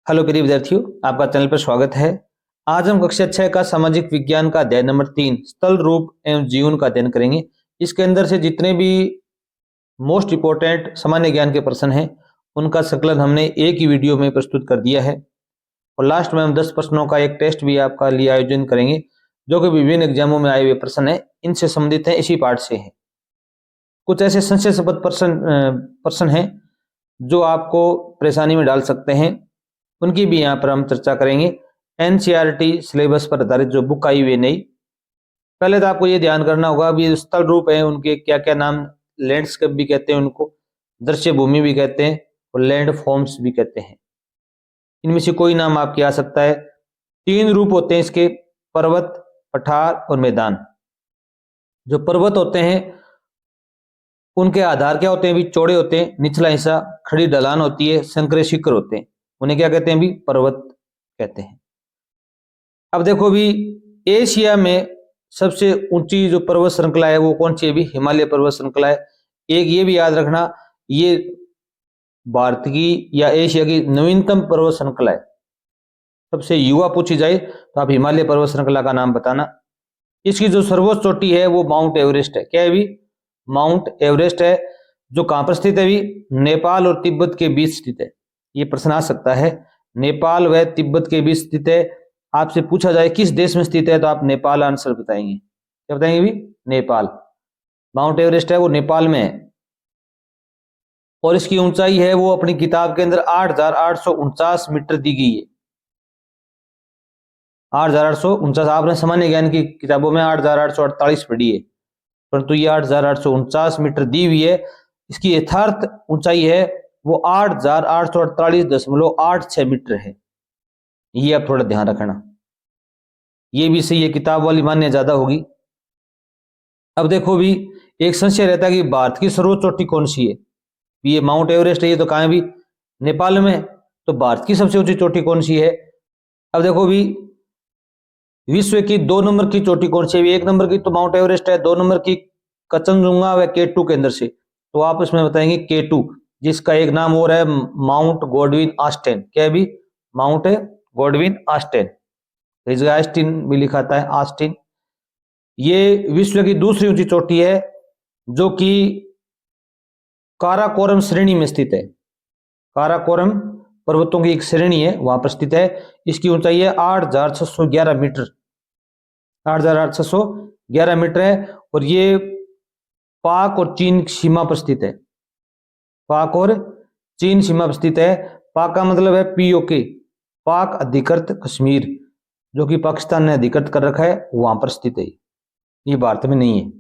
Hello प्रिय विद्यार्थियों, आपका चैनल पर स्वागत है। आज हम कक्षा 6 का सामाजिक विज्ञान का अध्याय नंबर 3 स्थल रूप एवं जीवन का अध्ययन करेंगे। इसके अंदर से जितने भी मोस्ट इंपोर्टेंट सामान्य ज्ञान के प्रश्न हैं उनका संकलन हमने एक ही वीडियो में प्रस्तुत कर दिया है और लास्ट में हम 10 प्रश्नों का एक टेस्ट भी आपका लिए आयोजन करेंगे जो कि विभिन्न एग्जामों में आए हुए प्रश्न है, इनसे संबंधित है, इसी पार्ट से है। कुछ ऐसे संशयास्पद प्रश्न हैं जो आपको परेशानी में डाल सकते हैं, उनकी भी यहाँ पर हम चर्चा करेंगे। एनसीईआरटी सिलेबस पर आधारित जो बुक आई हुई है नई, पहले तो आपको ये ध्यान करना होगा अभी स्थल रूप है उनके क्या क्या नाम, लैंडस्केप भी कहते हैं उनको, दृश्य भूमि भी कहते हैं और लैंड फॉर्म्स भी कहते हैं। इनमें से कोई नाम आपके आ सकता है। 3 रूप होते हैं इसके, पर्वत, पठार और मैदान। जो पर्वत होते हैं उनके आधार क्या होते हैं, भी चौड़े होते हैं, निचला हिस्सा खड़ी ढलान होती है, संकरे शिखर होते हैं, उन्हें क्या कहते हैं, भी पर्वत कहते हैं। अब देखो भी एशिया में सबसे ऊंची जो पर्वत श्रृंखला है वो कौन सी है, भी हिमालय पर्वत श्रृंखला है। एक ये भी याद रखना, ये भारत की या एशिया की नवीनतम पर्वत श्रृंखला है। सबसे युवा पूछी जाए तो आप हिमालय पर्वत श्रृंखला का नाम बताना। इसकी जो सर्वोच्च चोटी है वो माउंट एवरेस्ट है। क्या है भी, माउंट एवरेस्ट है, जो कहां पर स्थित है भी, नेपाल और तिब्बत के बीच स्थित है। ये प्रश्न आ सकता है, नेपाल व तिब्बत के बीच स्थित है। आपसे पूछा जाए किस देश में स्थित है तो आप नेपाल आंसर बताएंगे। क्या बताएंगे भी, नेपाल। माउंट एवरेस्ट है वो नेपाल में है और इसकी ऊंचाई है वो अपनी किताब के अंदर 8,849 मीटर दी गई है। 8,849, आपने सामान्य ज्ञान की किताबों में 8,848 पढ़ी है, परंतु ये 8,849 मीटर दी हुई है। इसकी यथार्थ ऊंचाई है वो 8,848.86 मीटर है। ये आप थोड़ा ध्यान रखना, ये भी सही है, किताब वाली मान्य ज्यादा होगी। अब देखो भी एक संशय रहता है कि भारत की सर्वोच्च चोटी कौन सी है। ये माउंट एवरेस्ट है, ये तो कहां है भी, नेपाल में, तो भारत की सबसे ऊंची चोटी कौन सी है। अब देखो भी विश्व की 2 नंबर की चोटी कौन सी है। 1 नंबर की तो माउंट एवरेस्ट है, 2 नंबर की कचनजुंगा व K2 के अंदर से, तो आप इसमें बताएंगे K2, जिसका एक नाम और है माउंट गॉडविन ऑस्टेन। क्या है भी, माउंट गॉडविन ऑस्टेन, ऑस्टिन भी लिखा था है, ऑस्टिन। ये विश्व की दूसरी ऊंची चोटी है जो कि काराकोरम श्रेणी में स्थित है। काराकोरम पर्वतों की एक श्रेणी है, वहां पर स्थित है। इसकी ऊंचाई है 8,611 मीटर, 8,611 मीटर है और ये पाक और चीन सीमा पर स्थित है। पाक और चीन सीमा पर स्थित है। पाक का मतलब है POK, पाक अधिकृत कश्मीर, जो कि पाकिस्तान ने अधिकृत कर रखा है, वहां पर स्थित है। ये भारत में नहीं है।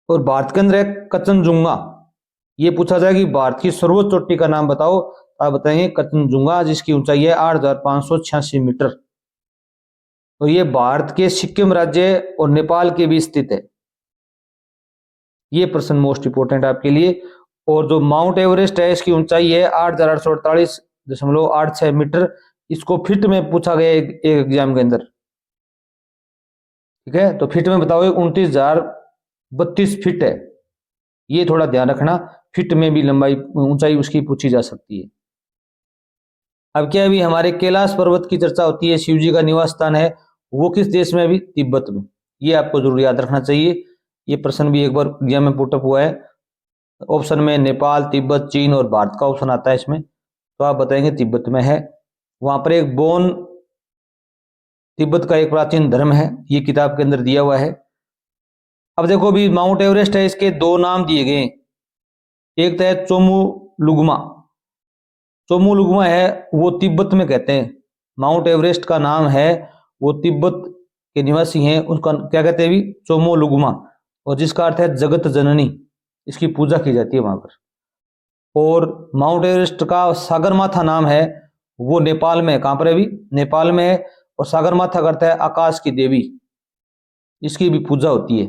और भारत के अंदर है कचनजुंगा। ये पूछा जाए कि भारत की सर्वोच्च चोटी का नाम बताओ, आप बताएंगे कचनजुंगा, जिसकी ऊंचाई है 8,586 मीटर। तो ये भारत के सिक्किम राज्य और नेपाल के बीच स्थित है। ये प्रश्न मोस्ट इंपोर्टेंट आपके लिए। और जो माउंट एवरेस्ट है इसकी ऊंचाई है 8,848.86 मीटर। इसको फीट में पूछा गया एक एग्जाम के अंदर, ठीक है। तो फीट में बताओ 29,032 फीट है। ये थोड़ा ध्यान रखना, फीट में भी लंबाई ऊंचाई उसकी पूछी जा सकती है। अब क्या है भी, हमारे कैलाश पर्वत की चर्चा होती है, शिव जी का निवास स्थान है, वो किस देश में, भी तिब्बत में। ये आपको जरूर याद रखना चाहिए। ये प्रश्न भी एक बार एग्जाम में पुटअप हुआ है। ऑप्शन में नेपाल, तिब्बत, चीन और भारत का ऑप्शन आता है इसमें, तो आप बताएंगे तिब्बत में है। वहां पर एक बोन तिब्बत का एक प्राचीन धर्म है, ये किताब के अंदर दिया हुआ है। अब देखो भी माउंट एवरेस्ट है, इसके 2 नाम दिए गए। एक तो है चोमुलुंगमा। चोमुलुंगमा है वो तिब्बत में कहते हैं। माउंट एवरेस्ट का नाम है वो तिब्बत के निवासी हैं, उसका क्या कहते हैं भी, चोमुलुंगमा, और जिसका अर्थ है जगत जननी। इसकी पूजा की जाती है वहां पर। और माउंट एवरेस्ट का सागरमाथा नाम है वो नेपाल में, कहां पर है भी, नेपाल में है। और सागरमाथा करता है आकाश की देवी, इसकी भी पूजा होती है।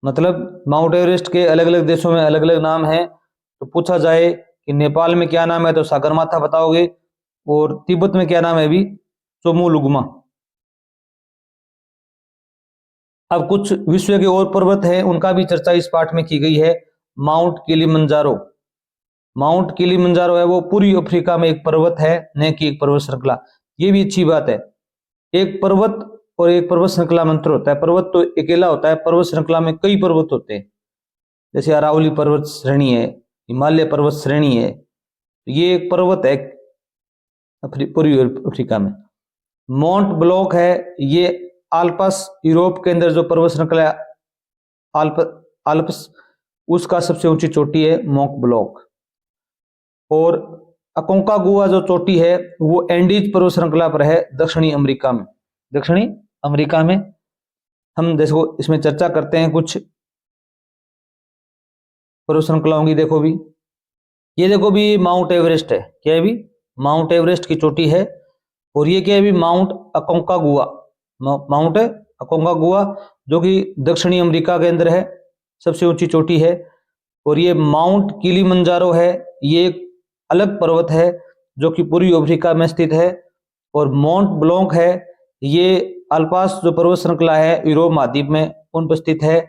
मतलब माउंट एवरेस्ट के अलग अलग देशों में अलग अलग नाम है। तो पूछा जाए कि नेपाल में क्या नाम है तो सागरमाथा बताओगे, और तिब्बत में क्या नाम है भी, चोमुलुंगमा। अब कुछ विश्व के और पर्वत हैं, उनका भी चर्चा इस पाठ में की गई है। माउंट किलिमंजारो, माउंट किलिमंजारो है वो पूर्वी अफ्रीका में एक पर्वत है, न कि एक पर्वत श्रृंखला। ये भी अच्छी बात है। एक पर्वत और एक पर्वत श्रृंखला में अंतर होता है। पर्वत तो अकेला होता है, पर्वत श्रृंखला में कई पर्वत होते हैं। जैसे अरावली पर्वत श्रेणी है, हिमालय पर्वत श्रेणी है, ये एक पर्वत है पूर्वी अफ्रीका में। माउंट ब्लॉक है, ये आल्पस यूरोप के अंदर जो पर्वत श्रृंखला आल्प्स उसका सबसे ऊंची चोटी है माउंट ब्लॉक। और अकोंकागुआ जो चोटी है वो एंडीज पर्वत श्रृंखला पर है, दक्षिणी अमेरिका में। दक्षिणी अमेरिका में हम देखो इसमें चर्चा करते हैं कुछ पर्वत श्रृंखलाओं की। देखो भी, ये देखो भी माउंट एवरेस्ट है, क्या है भी माउंट एवरेस्ट की चोटी है। और ये क्या है भी माउंट अकोंकागुआ, माउंट अकोंकागुआ जो कि दक्षिणी अमेरिका के अंदर है, सबसे ऊंची चोटी है। और ये माउंट किलिमंजारो है, ये एक अलग पर्वत है जो कि पूर्वी अफ्रीका में स्थित है। और माउंट ब्लॉक है, ये अल्पास जो पर्वत श्रृंखला है यूरोप महाद्वीप में उन पर स्थित है।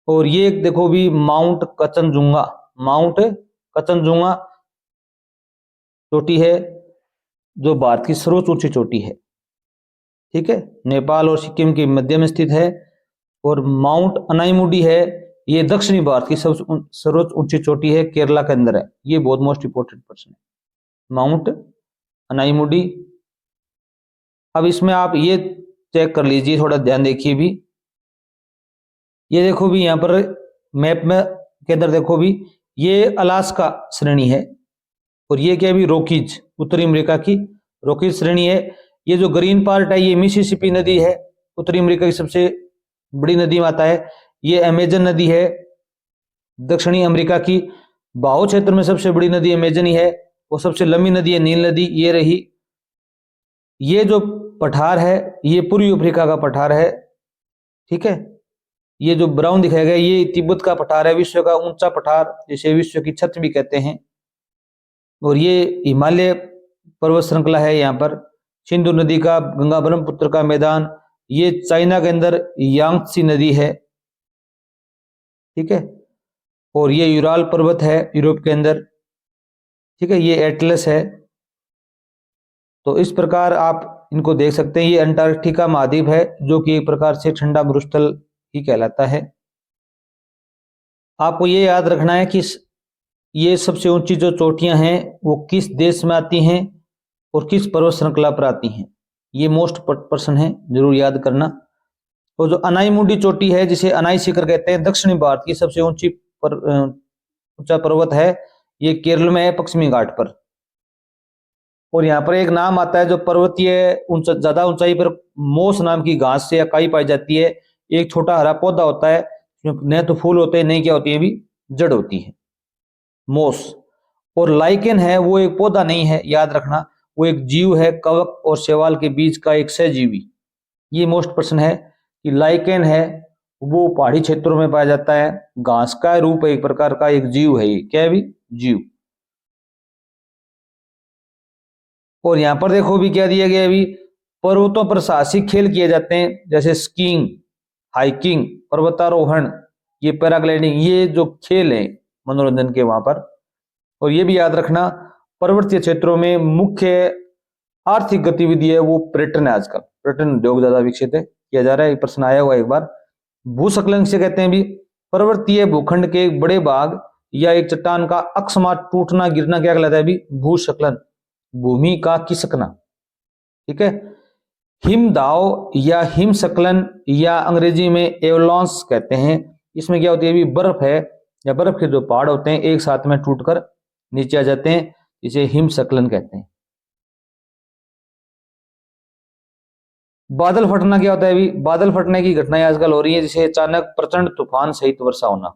और ये देखो भी माउंट कचनजुंगा, माउंट कचनजुंगा चोटी है जो भारत की सर्वोच्च ऊंची चोटी है। ठीक है, नेपाल और सिक्किम के मध्य में स्थित है। और माउंट अनाईमुडी है, ये दक्षिणी भारत की सर्वोच्च ऊंची चोटी है, केरला के अंदर है। ये बहुत मोस्ट इंपोर्टेंट पर्सन है, माउंट अनाईमुडी। अब इसमें आप ये चेक कर लीजिए, थोड़ा ध्यान देखिए भी। ये देखो भी यहाँ पर मैप में के अंदर देखो भी, ये अलास्का श्रेणी है। और ये क्या भी रॉकीज, उत्तरी अमेरिका की रॉकीज श्रेणी है। ये जो ग्रीन पार्ट है ये मिसिसिपी नदी है, उत्तरी अमेरिका की सबसे बड़ी नदी में आता है। ये अमेजन नदी है, दक्षिणी अमेरिका की बाहु क्षेत्र में सबसे बड़ी नदी अमेजन ही है। और सबसे लंबी नदी है नील नदी, ये रही। ये जो पठार है ये पूर्वी अफ्रीका का पठार है। ठीक है, ये जो ब्राउन दिखाया गया ये तिब्बत का पठार है, विश्व का ऊंचा पठार, जिसे विश्व की छत भी कहते हैं। और ये हिमालय पर्वत श्रृंखला है। यहाँ पर सिंधु नदी का, गंगा ब्रह्मपुत्र का मैदान, ये चाइना के अंदर यांगत्सी नदी है। ठीक है, और ये यूराल पर्वत है यूरोप के अंदर। ठीक है, ये एटलस है। तो इस प्रकार आप इनको देख सकते हैं। ये अंटार्कटिका महाद्वीप है जो कि एक प्रकार से ठंडा मरुस्थल ही कहलाता है। आपको ये याद रखना है कि ये सबसे ऊंची जो चोटियां हैं वो किस देश में आती हैं और किस पर्वत श्रृंखला पर आती हैं, ये मोस्ट पर्सन है, जरूर याद करना। और जो अनाईमुडी चोटी है जिसे अनाई शिखर कहते हैं, दक्षिणी भारत की सबसे ऊंचा पर्वत है, ये केरल में है, पश्चिमी घाट पर। और यहाँ पर एक नाम आता है जो पर्वतीय ज्यादा ऊंचाई पर मोस नाम की घास से इकाई पाई जाती है। एक छोटा हरा पौधा होता है, न तो फूल होते हैं नहीं क्या होती है भी जड़ होती है, मोस। और लाइकेन है, वो एक पौधा नहीं है, याद रखना, वो एक जीव है, कवक और शैवाल के बीच का एक सहजीवी। ये मोस्ट पर्सन है कि लाइकेन है वो पहाड़ी क्षेत्रों में पाया जाता है, घास का रूप है, एक प्रकार का एक जीव है। ये क्या है भी जीव। और यहां पर देखो भी क्या दिया गया है भी, पर्वतों पर साहसिक खेल किए जाते हैं, जैसे स्कीइंग, हाइकिंग, पर्वतारोहण, ये पैराग्लाइडिंग, ये जो खेल हैं मनोरंजन के वहां पर। और ये भी याद रखना, पर्वतीय क्षेत्रों में मुख्य आर्थिक गतिविधि है वो पर्यटन है। आजकल पर्यटन उद्योग ज्यादा विकसित है, किया जा रहा है। प्रश्न आया हुआ एक बार। भूस्खलन से कहते हैं भी पर्वतीय भूखंड के एक बड़े भाग या एक चट्टान का अकस्मात टूटना गिरना क्या कहलाता है भी भूस्खलन, भूमि का खिसकना। ठीक है, हिमदाव या हिमस्खलन या अंग्रेजी में एवलांस कहते हैं। इसमें क्या होती है भी बर्फ है या बर्फ के जो पहाड़ होते हैं एक साथ में टूटकर नीचे आ जाते हैं, इसे हिमस्खलन कहते हैं। बादल फटना क्या होता है भी, बादल फटने की घटनाएं आजकल हो रही है, जिसे अचानक प्रचंड तूफान सहित वर्षा होना,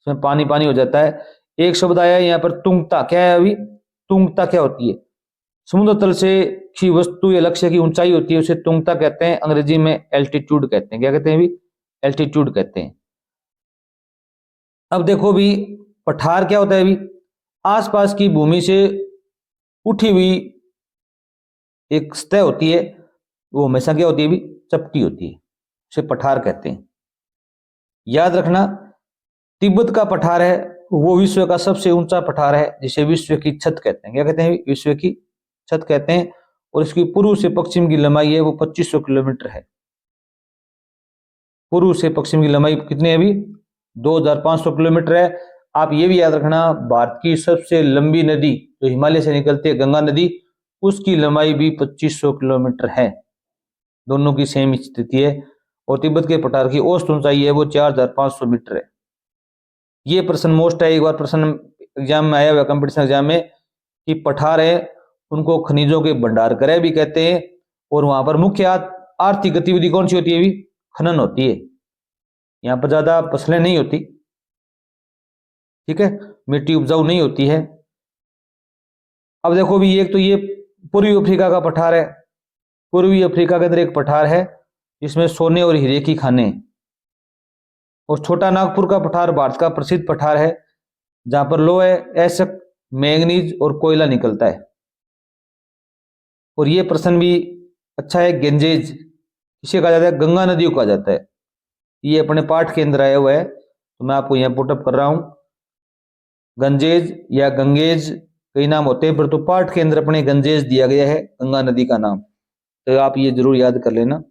इसमें पानी पानी हो जाता है। एक शब्द आया है यहाँ पर तुंगता, क्या है अभी तुंगता क्या होती है, समुद्र तल से की वस्तु या लक्ष्य की ऊंचाई होती है, उसे तुंगता कहते हैं, अंग्रेजी में एल्टीट्यूड कहते हैं। क्या कहते हैं भी एल्टीट्यूड कहते हैं। अब देखो भी पठार क्या होता है भी, आसपास की भूमि से उठी हुई एक सतह होती है, वो हमेशा क्या होती है भी चपटी होती है, उसे पठार कहते हैं। याद रखना, तिब्बत का पठार है वो विश्व का सबसे ऊंचा पठार है, जिसे विश्व की छत कहते हैं। क्या कहते हैं? विश्व की छत कहते हैं। और इसकी पूर्व से पश्चिम की लंबाई है वो 2500 किलोमीटर है। पूर्व से पश्चिम की लंबाई कितनी है? अभी 2500 किलोमीटर है। आप ये भी याद रखना, भारत की सबसे लंबी नदी जो हिमालय से निकलती है, गंगा नदी, उसकी लंबाई भी 2500 किलोमीटर है। दोनों की सेम स्थिति है। और तिब्बत के पठार की औसत ऊंचाई है वो 4500 मीटर है। ये प्रश्न मोस्ट है, एक बार प्रश्न एग्जाम में आया हुआ, कंपटीशन एग्जाम में, कि पठार है उनको खनिजों के भंडार गृह भी कहते हैं। और वहां पर मुख्य आर्थिक गतिविधि कौन सी होती है? भी खनन होती है। यहाँ पर ज्यादा फसलें नहीं होती, ठीक है, मिट्टी उपजाऊ नहीं होती है। अब देखो भी, एक तो ये पूर्वी अफ्रीका का पठार है। पूर्वी अफ्रीका के अंदर एक पठार है जिसमें सोने और हीरे की खानें। और छोटा नागपुर का पठार भारत का प्रसिद्ध पठार है, जहां पर लोहे, एसक, मैंगनीज और कोयला निकलता है। और ये प्रश्न भी अच्छा है। गंजेज किसे कहा जाता है? गंगा नदी को कहा जाता है। ये अपने पाठ के अंदर आया हुआ है, तो मैं आपको यहाँ पुटअप कर रहा हूं। गंजेज या गंगेज कई नाम होते हैं, पर तो पाठ के अंदर अपने गंजेज दिया गया है, गंगा नदी का नाम। तो आप ये जरूर याद कर लेना।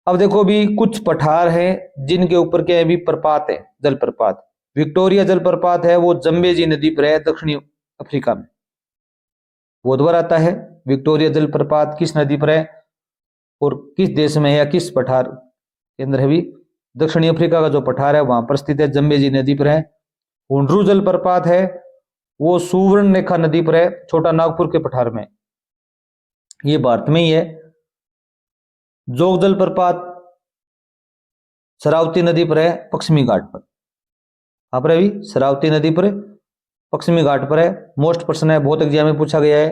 अब देखो भी, कुछ पठार हैं जिनके ऊपर क्या है? भी प्रपात है, जलप्रपात। विक्टोरिया जलप्रपात है वो जम्बेजी नदी पर है, दक्षिणी अफ्रीका में। बहुत बार आता है। विक्टोरिया जलप्रपात किस नदी पर है और किस देश में है या किस पठार के अंदर है? भी दक्षिणी अफ्रीका का जो पठार है वहां पर स्थित है, जम्बेजी नदी पर है। हुंड्रू जलप्रपात है वो सुवर्ण रेखा नदी पर है, छोटा नागपुर के पठार में। ये भारत में ही है। जोग जलप्रपात शरावती नदी पर है, पश्चिमी घाट पर। यहाँ पर अभी शरावती नदी पर पश्चिमी घाट पर है। मोस्ट प्रश्न है, बहुत एग्जाम में पूछा गया है।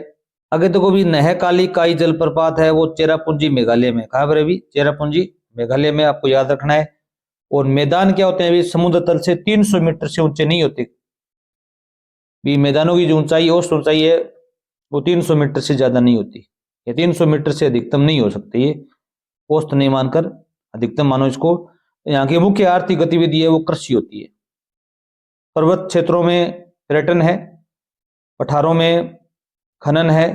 आगे तो को भी नहकाली काई जलप्रपात है वो चेरापूंजी मेघालय में। कहाँ पर है? भी चेरापूंजी मेघालय में, आपको याद रखना है। और मैदान क्या होते हैं? भी समुद्र तल से 300 मीटर से ऊंचे नहीं होते। भी मैदानों की जो ऊंचाई, औसत ऊंचाई है वो 300 मीटर से ज्यादा नहीं होती, या 300 मीटर से अधिकतम नहीं हो सकती। ये औसत नहीं मानकर अधिकतम मानो इसको। यहाँ की मुख्य आर्थिक गतिविधि है वो कृषि होती है। पर्वत क्षेत्रों में पर्यटन है, पठारों में खनन है,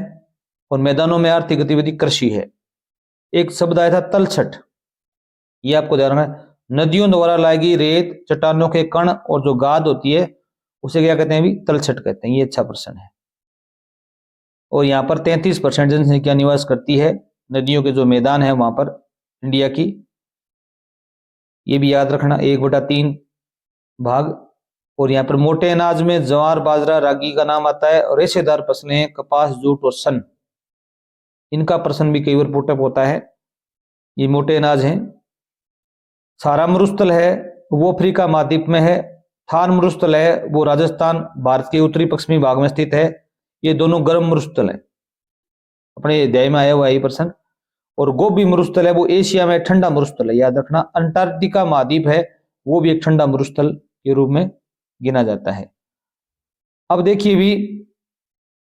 और मैदानों में आर्थिक गतिविधि कृषि है। एक शब्द आया था तलछट, ये आपको ध्यान रखना है। नदियों द्वारा लाई गई रेत, चट्टानों के कण और जो गाद होती है उसे क्या कहते हैं? भी तलछट कहते हैं। ये अच्छा प्रश्न है। और यहाँ पर 33% जनसंख्या निवास करती है। नदियों के जो मैदान है वहां पर इंडिया की, ये भी याद रखना, 1/3 भाग। और यहाँ पर मोटे अनाज में ज्वार, बाजरा, रागी का नाम आता है। और रेशेदार फसलें कपास, जूट और सन, इनका प्रश्न भी कई बार पुटअप होता है। ये मोटे अनाज हैं। सारा मरुस्थल है वो अफ्रीका महाद्वीप में है। थार मरुस्थल है वो राजस्थान, भारत के उत्तरी पश्चिमी भाग में स्थित है। ये दोनों गर्म मरुस्थल है, अपने अध्याय में आया हुआ ये प्रश्न। और गोबी मरुस्थल है वो एशिया में ठंडा मरुस्थल है, याद रखना। अंटार्कटिका महाद्वीप है वो भी एक ठंडा मरुस्थल के रूप में गिना जाता है। अब देखिए भी,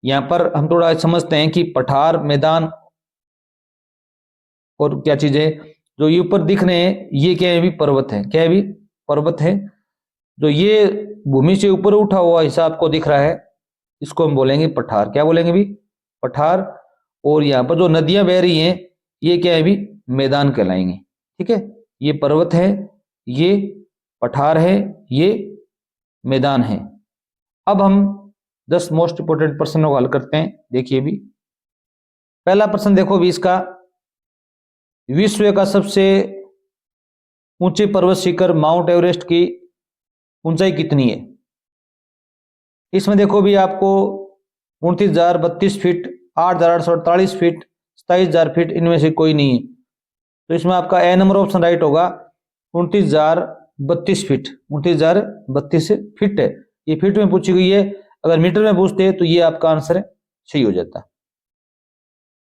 यहां पर हम थोड़ा समझते हैं कि पठार, मैदान और क्या चीजें जो ये ऊपर दिख रहे हैं, ये क्या है? भी पर्वत है। क्या है? भी पर्वत है। जो ये भूमि से ऊपर उठा हुआ हिस्सा आपको दिख रहा है, इसको हम बोलेंगे पठार। क्या बोलेंगे? भी पठार। और यहाँ पर जो नदियां बह रही हैं, ये क्या है? भी मैदान कहलाएंगे। ठीक है, ये पर्वत है, ये पठार है, ये मैदान है। अब हम 10 मोस्ट इंपोर्टेंट प्रश्नों को हल करते हैं। देखिए भी, पहला प्रश्न देखो भी इसका, विश्व का सबसे ऊंचे पर्वत शिखर माउंट एवरेस्ट की ऊंचाई कितनी है? इसमें देखो भी आपको 29,032 फीट, 8,848 फीट, 27,000 फीट, इनमें से कोई नहीं है। तो इसमें आपका ए नंबर ऑप्शन राइट होगा। 29,032 फीट, 29,032 फीट है। ये फीट में पूछी गई है। अगर मीटर में पूछते तो ये आपका आंसर सही हो जाता।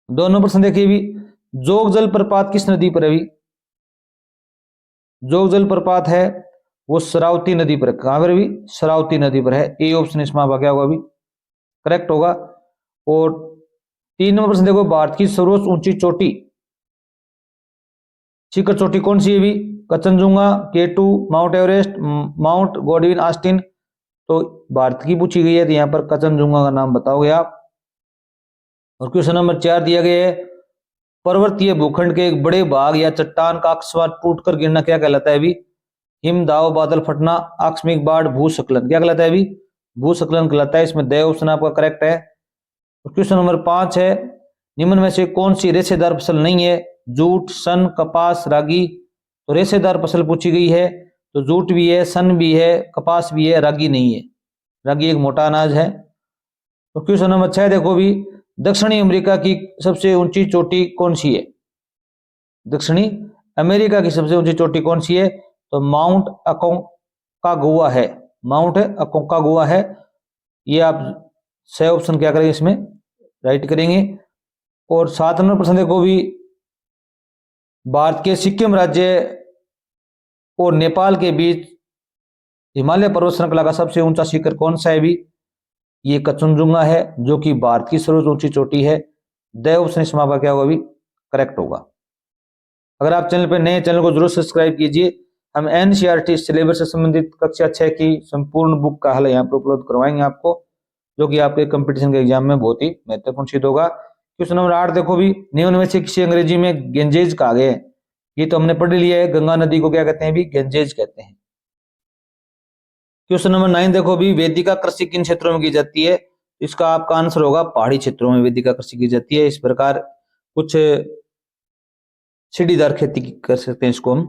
दोनों प्रश्न देखिए भी, जोग जलप्रपात किस नदी पर है? भी जोग जलप्रपात है वो शरावती नदी पर। कहां पर? भी शरावती नदी पर है। ए ऑप्शन इसमें आपका क्या होगा? भी करेक्ट होगा। और 3 नंबर प्रश्न देखो, भारत की सर्वोच्च ऊंची चोटी, शिखर चोटी कौन सी है? भी Kanchenjunga, K2, mount Everest, mount Godwin Austen, तो भारत की पूछी गई है, तो यहाँ पर कंचनजुंगा का नाम बताओगे आप। और क्वेश्चन नंबर 4 दिया गया है, पर्वतीय भूखंड के एक बड़े भाग या चट्टान का अकस्मात टूटकर गिरना क्या कहलाता है अभी? हिम दाव, बादल फटना, आकस्मिक बाढ़, भूस्खलन। क्या कहलाता है अभी? भूस्खलन कहलाता है। इसमें द ऑप्शन आपका करेक्ट है। क्वेश्चन नंबर 5 है, निम्न में से कौन सी रेशेदार फसल नहीं है? जूट, सन, कपास, रागी। तो रेशेदार फसल पूछी गई है, तो जूट भी है, सन भी है, कपास भी है, रागी नहीं है। रागी एक मोटा अनाज है। तो क्वेश्चन नंबर 6 देखो भी, दक्षिणी अमेरिका की सबसे ऊंची चोटी कौन सी है? दक्षिणी अमेरिका की सबसे ऊंची चोटी कौन सी है? तो माउंट अकोंकागुआ है। माउंट अकोंकागुआ है। ये आप सही ऑप्शन क्या करेंगे इसमें राइट करेंगे। और 7 नंबर प्रश्न देखो भी, भारत के सिक्किम राज्य और नेपाल के बीच हिमालय पर्वत श्रृंखला का सबसे ऊंचा शिखर कौन सा है भी? ये कंचनजुंगा है, जो कि भारत की सर्वोच्च ऊंची चोटी है। द ऑप्शन इसमें आपका क्या होगा भी? करेक्ट होगा। अगर आप चैनल पर नए, चैनल को जरूर सब्सक्राइब कीजिए। हम एनसीईआरटी सिलेबस से संबंधित कक्षा 6 की संपूर्ण बुक का हल यहाँ पर उपलब्ध करवाएंगे आपको, जो कि आपके कंपटीशन के एग्जाम में बहुत ही महत्वपूर्ण सिद्ध होगा। क्वेश्चन नंबर 8 देखो भी, निम्न में से किसी अंग्रेजी में गेंजेज कहा गया है? ये तो हमने पढ़ लिया है, गंगा नदी को क्या कहते हैं भी? गेंजेज कहते हैं। क्वेश्चन नंबर 9 देखो भी, वेदिका कृषि किन क्षेत्रों में की जाती है? इसका आपका आंसर होगा पहाड़ी क्षेत्रों में वेदिका कृषि की जाती है। इस प्रकार कुछ सीढ़ीदार खेती कर सकते हैं इसको हम।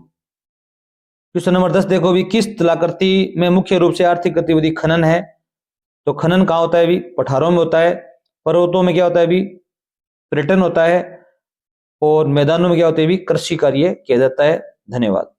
क्वेश्चन नंबर 10 देखो भी, किस कलाकृति में मुख्य रूप से आर्थिक गतिविधि खनन है? तो खनन कहाँ होता है भी? पठारों में होता है। पर्वतों में क्या होता है भी? पर्यटन होता है। और मैदानों में क्या होता है भी? कृषि कार्य किया जाता है। धन्यवाद।